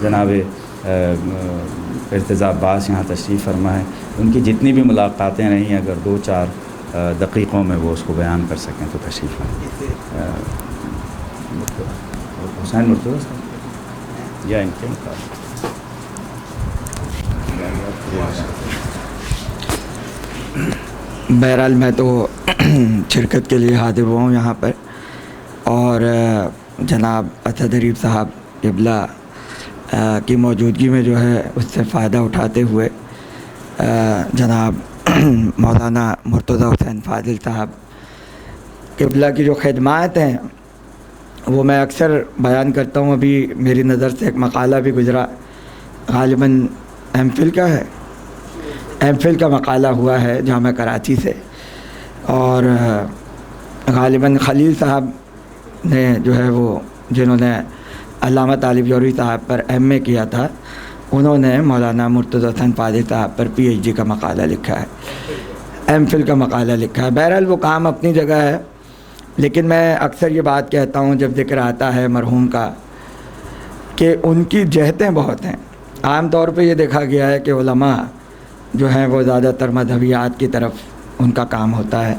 جناب ارتضیٰ عباس یہاں تشریف فرما ہے، ان کی جتنی بھی ملاقاتیں رہیں اگر 2-4 دقیقوں میں وہ اس کو بیان کر سکیں تو تشریف لائیں۔ حسین مرتضیٰ صاحب یا ان کے مطابق بہرحال میں تو شرکت کے لیے حاضر ہوا ہوں یہاں پر، اور جناب اسد حریف صاحب قبلہ کی موجودگی میں جو ہے اس سے فائدہ اٹھاتے ہوئے جناب مولانا مرتضیٰ حسین فاضل صاحب قبلہ کی جو خدمات ہیں وہ میں اکثر بیان کرتا ہوں۔ ابھی میری نظر سے ایک مقالہ بھی گزرا، غالباً ایم فل کا ہے، ایم فل کا مقالہ ہوا ہے جامعہ کراچی سے، اور غالباً خلیل صاحب نے جو ہے وہ جنہوں نے علامہ طالب جوہری صاحب پر ایم اے کیا تھا، انہوں نے مولانا مرتضیٰ حسین فاضل صاحب پر پی ایچ ڈی کا مقالہ لکھا ہے، ایم فل کا مقالہ لکھا ہے۔ بہرحال وہ کام اپنی جگہ ہے، لیکن میں اکثر یہ بات کہتا ہوں جب ذکر آتا ہے مرحوم کا کہ ان کی جہتیں بہت ہیں۔ عام طور پہ یہ دیکھا گیا ہے کہ علماء جو ہیں وہ زیادہ تر مذہبیات کی طرف ان کا کام ہوتا ہے،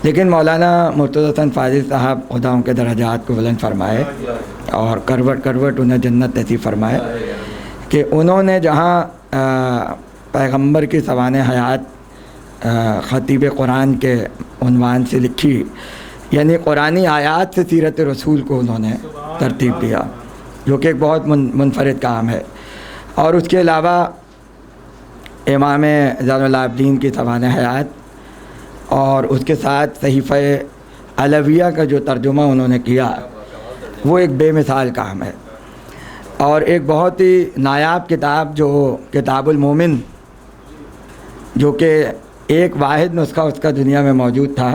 لیکن مولانا مرتضیٰ حسین فاضل صاحب خدا ان کے درجات کو بلند فرمائے اور کروٹ کروٹ انہیں جنت نصیب فرمائے کہ انہوں نے جہاں پیغمبر کی سوانح حیات خطیب قرآن کے عنوان سے لکھی، یعنی قرآنی آیات سے سیرت رسول کو انہوں نے ترتیب دیا، جو کہ ایک بہت منفرد کام ہے۔ اور اس کے علاوہ امام زین العابدین کی سوانح حیات اور اس کے ساتھ صحیفہ علویہ کا جو ترجمہ انہوں نے کیا وہ ایک بے مثال کام ہے، اور ایک بہت ہی نایاب کتاب جو کتاب المومن، جو کہ ایک واحد نسخہ اس کا دنیا میں موجود تھا،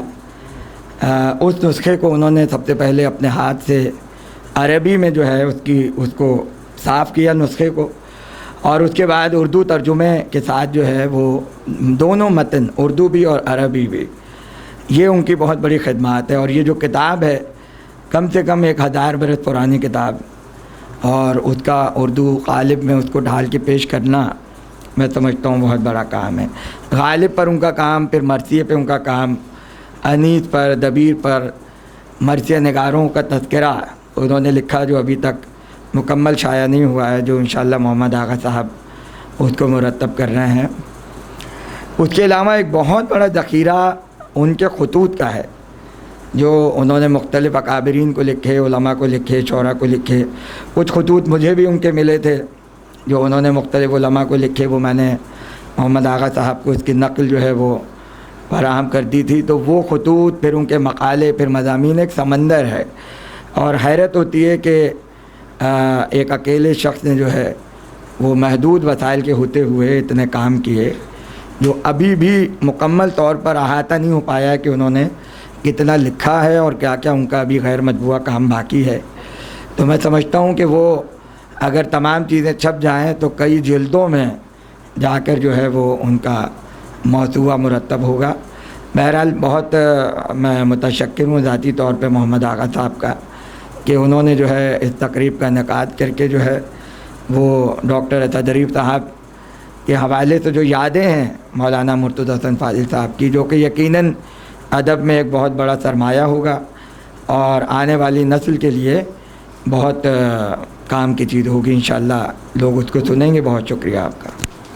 اس نسخے کو انہوں نے سب سے پہلے اپنے ہاتھ سے عربی میں جو ہے اس کو صاف کیا نسخے کو، اور اس کے بعد اردو ترجمے کے ساتھ جو ہے وہ دونوں متن اردو بھی اور عربی بھی، یہ ان کی بہت بڑی خدمات ہے۔ اور یہ جو کتاب ہے کم سے کم 1000 برس پرانی کتاب، اور اس کا اردو قالب میں اس کو ڈھال کے پیش کرنا میں سمجھتا ہوں بہت بڑا کام ہے۔ غالب پر ان کا کام، پھر مرثیہ پہ ان کا کام، انیس پر، دبیر پر، مرثیہ نگاروں کا تذکرہ انہوں نے لکھا جو ابھی تک مکمل شائع نہیں ہوا ہے، جو انشاءاللہ محمد آغا صاحب اس کو مرتب کر رہے ہیں۔ اس کے علاوہ ایک بہت بڑا ذخیرہ ان کے خطوط کا ہے، جو انہوں نے مختلف اکابرین کو لکھے، علماء کو لکھے، شعراء کو لکھے۔ کچھ خطوط مجھے بھی ان کے ملے تھے جو انہوں نے مختلف علماء کو لکھے، وہ میں نے محمد آغا صاحب کو اس کی نقل جو ہے وہ فراہم کر دی تھی۔ تو وہ خطوط، پھر ان کے مقالے، پھر مضامین، ایک سمندر ہے، اور حیرت ہوتی ہے کہ ایک اکیلے شخص نے جو ہے وہ محدود وسائل کے ہوتے ہوئے اتنے کام کیے، جو ابھی بھی مکمل طور پر احاطہ نہیں ہو پایا کہ انہوں نے کتنا لکھا ہے اور کیا کیا ان کا ابھی غیر مطبوعہ کام باقی ہے۔ تو میں سمجھتا ہوں کہ وہ اگر تمام چیزیں چھپ جائیں تو کئی جلدوں میں جا کر جو ہے وہ ان کا موضوعہ مرتب ہوگا۔ بہرحال بہت میں متشکر ہوں ذاتی طور پہ محمد آغا صاحب کا کہ انہوں نے جو ہے اس تقریب کا انعقاد کر کے جو ہے وہ ڈاکٹر اسد حریف صاحب کے حوالے سے جو یادیں ہیں مولانا مرتضیٰ حسین فاضل صاحب کی، جو کہ یقیناً ادب میں ایک بہت بڑا سرمایہ ہوگا اور آنے والی نسل کے لیے بہت کام کی چیز ہوگی، انشاءاللہ لوگ اس کو سنیں گے۔ بہت شکریہ آپ کا۔